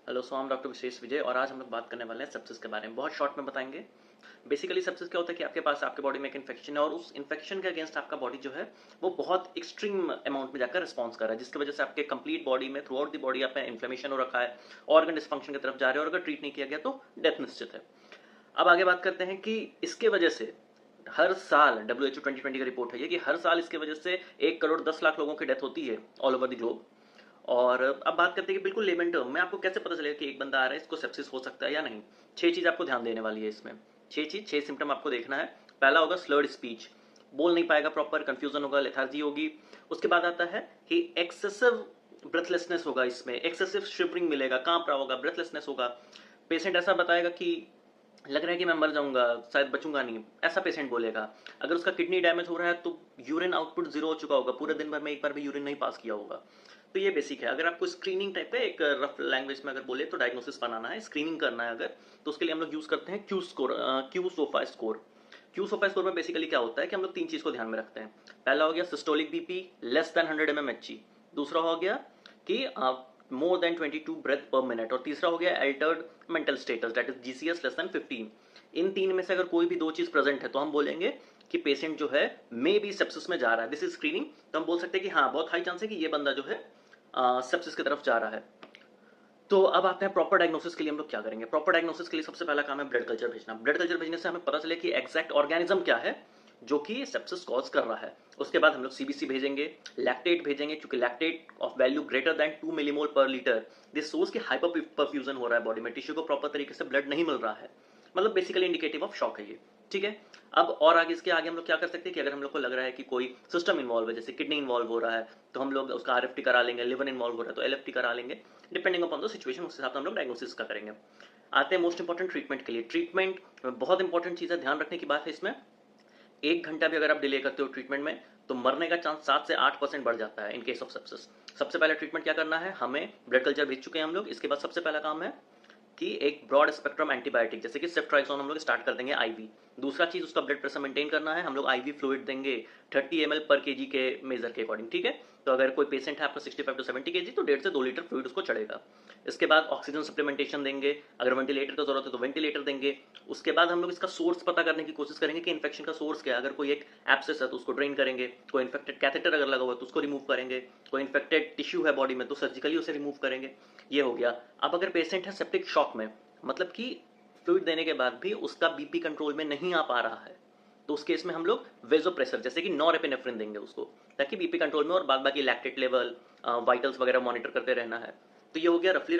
Hello, सो हम doctor विशेष विजय और आज हम लोग बात करने वाले हैं सेप्सिस के बारे में। बहुत शॉर्ट में बताएंगे। बेसिकली सेप्सिस क्या होता है कि आपके पास आपके बॉडी में एक इन्फेक्शन है और उस इन्फेक्शन के अगेंस्ट आपका बॉडी जो है वो बहुत एक्सट्रीम अमाउंट में जाकर रिस्पॉन्स कर रहा है, जिसकी वजह से आपके कंप्लीट बॉडी में थ्रू आउट द बॉडी आप में इन्फ्लेमेशन हो रखा है, ऑर्गन डिस्फंक्शन की तरफ जा रहे हैं और अगर ट्रीट नहीं किया गया तो डेथ निश्चित है। अब आगे बात करते हैं कि इसके वजह से हर साल WHO 2020 का रिपोर्ट है ये कि हर साल इसके वजह से 1 करोड़ 10 लाख लोगों की डेथ होती है ऑल ओवर द ग्लोब। और अब बात करते हैं कि बिल्कुल लेमन टर्म में आपको कैसे पता चलेगा कि एक बंदा आ रहा है, इसको सेप्सिस हो सकता है या नहीं। 6 चीज आपको ध्यान देने वाली है इसमें। 6 सिम्टम आपको देखना है। पहला होगा स्लर्ड स्पीच, बोल नहीं पाएगा प्रॉपर, कंफ्यूजन होगा, लेथार्जी होगी। उसके बाद आता है कि एक्सेसिव ब्रेथलेसनेस होगा, इसमें एक्सेसिव शिवरिंग मिलेगा, कांप रहा होगा, ब्रेथलेसनेस होगा। पेशेंट ऐसा बताएगा कि लग रहा है कि मैं मर जाऊंगा, शायद बचूंगा नहीं, ऐसा पेशेंट बोलेगा। अगर उसका किडनी डैमेज हो रहा है तो यूरिन आउटपुट जीरो हो चुका होगा, पूरे दिन भर में एक बार भी यूरिन नहीं पास किया होगा। तो ये बेसिक है। अगर आपको स्क्रीनिंग टाइप पे एक रफ लैंग्वेज में अगर बोले तो डायग्नोसिस बनाना है, स्क्रीनिंग करना है अगर, तो उसके लिए हम लोग यूज करते हैं Q score, Q sofa score. Q sofa score में बेसिकली क्या होता है कि हम लोग 3 चीज को ध्यान में रखते हैं। पहला हो गया systolic BP less than 100 mmHg। दूसरा हो गया कि more than 22 breath per minute. और तीसरा हो गया altered mental status, that is GCS less than 15। इन 3 में से अगर कोई भी 2 चीज प्रेजेंट है तो हम बोलेंगे कि पेशेंट जो है मे बी सेप्सिस में जा रहा है। This is screening. तो हम बोल सकते हैं कि हाँ, बहुत हाई चांस है कि ये बंदा जो है सेप्सिस की तरफ जा रहा है। तो अब आते हैं प्रॉपर डायग्नोसिस के लिए हम लोग क्या करेंगे। प्रॉपर डायग्नोसिस के लिए सबसे पहला काम है ब्लड कल्चर भेजना। ब्लड कल्चर भेजने से हमें पता चले कि एग्जैक्ट ऑर्गेनिज्म क्या है जो कि सेप्सिस कॉज कर रहा है। उसके बाद हम लोग सीबीसी भेजेंगे, लैक्टेट भेजेंगे, क्योंकि lactate of value greater than 2 millimole पर लीटर दिस सोर्स की हाइपर परफ्यूजन हो रहा है बॉडी में, टिश्यू को प्रॉपर तरीके से ब्लड नहीं मिल रहा है, मतलब बेसिकली इंडिकेटिव ऑफ शॉक है ये। ठीक है। अब और आगे इसके आगे हम लोग क्या कर सकते हैं कि अगर हम लोग को लग रहा है कि कोई सिस्टम इन्वॉल्व है, जैसे किडनी इन्वॉल्व हो रहा है, तो हम लोग उसका आरएफटी करा लेंगे। लिवर इन्वॉल्व हो रहा है तो एलएफटी करा लेंगे, डिपेंडिंग अपॉन द सिचुएशन, उस हिसाब से हम लोग डायग्नोसिस का करेंगे। आते हैं मोस्ट इंपॉर्टेंट ट्रीटमेंट के लिए। ट्रीटमेंट बहुत इंपॉर्टेंट चीज है, ध्यान रखने की बात है इसमें। 1 घंटा भी अगर आप डिले करते हो ट्रीटमेंट में तो मरने का चांस 7 से 8% बढ़ जाता है इन केस ऑफ सेप्सिस। सबसे पहले ट्रीटमेंट क्या करना है, हमें ब्लड कल्चर भेज चुके हैं हम लोग, इसके बाद सबसे पहला काम है कि एक ब्रॉड स्पेक्ट्रम एंटीबायोटिक जैसे कि सेफ्ट्राइजोन हम लोग स्टार्ट कर देंगे आईवी। दूसरा चीज, उसका ब्लड प्रेशर मेंटेन करना है, हम लोग आईवी फ्लूइड देंगे 30 ml पर केजी के मेजर के अकॉर्डिंग। ठीक है। तो अगर कोई पेशेंट है आपका 65 to 70 kg तो 1.5 से 2 लीटर फ्लूइड उसको चढ़ेगा। इसके बाद ऑक्सीजन सप्लीमेंटेशन देंगे, अगर वेंटिलेटर की जरूरत है तो वेंटिलेटर देंगे। उसके बाद हम लोग इसका सोर्स पता करने की कोशिश करेंगे कि इन्फेक्शन का सोर्स क्या है। अगर कोई एक एब्सेस है तो उसको ड्रेन करेंगे, कोई इन्फेक्टेड कैथेटर अगर लगा हुआ है तो उसको रिमूव करेंगे, कोई इन्फेक्टेड टिश्यू है बॉडी में तो सर्जिकली उसे रिमूव करेंगे। ये हो गया। अब अगर पेशेंट है सेप्टिक शॉक में, मतलब कि फ्लूइड देने के बाद भी उसका बीपी कंट्रोल में नहीं आ पा रहा है, तो उस केस में हम लोग वेजोप्रेसर जैसे कि नॉरएपिनेफ्रिन देंगे उसको, ताकि बीपी कंट्रोल में और बाद बाकी लैक्टेट लेवल, वाइटल्स वगैरह मॉनिटर करते रहना है। तो ये हो गया रफली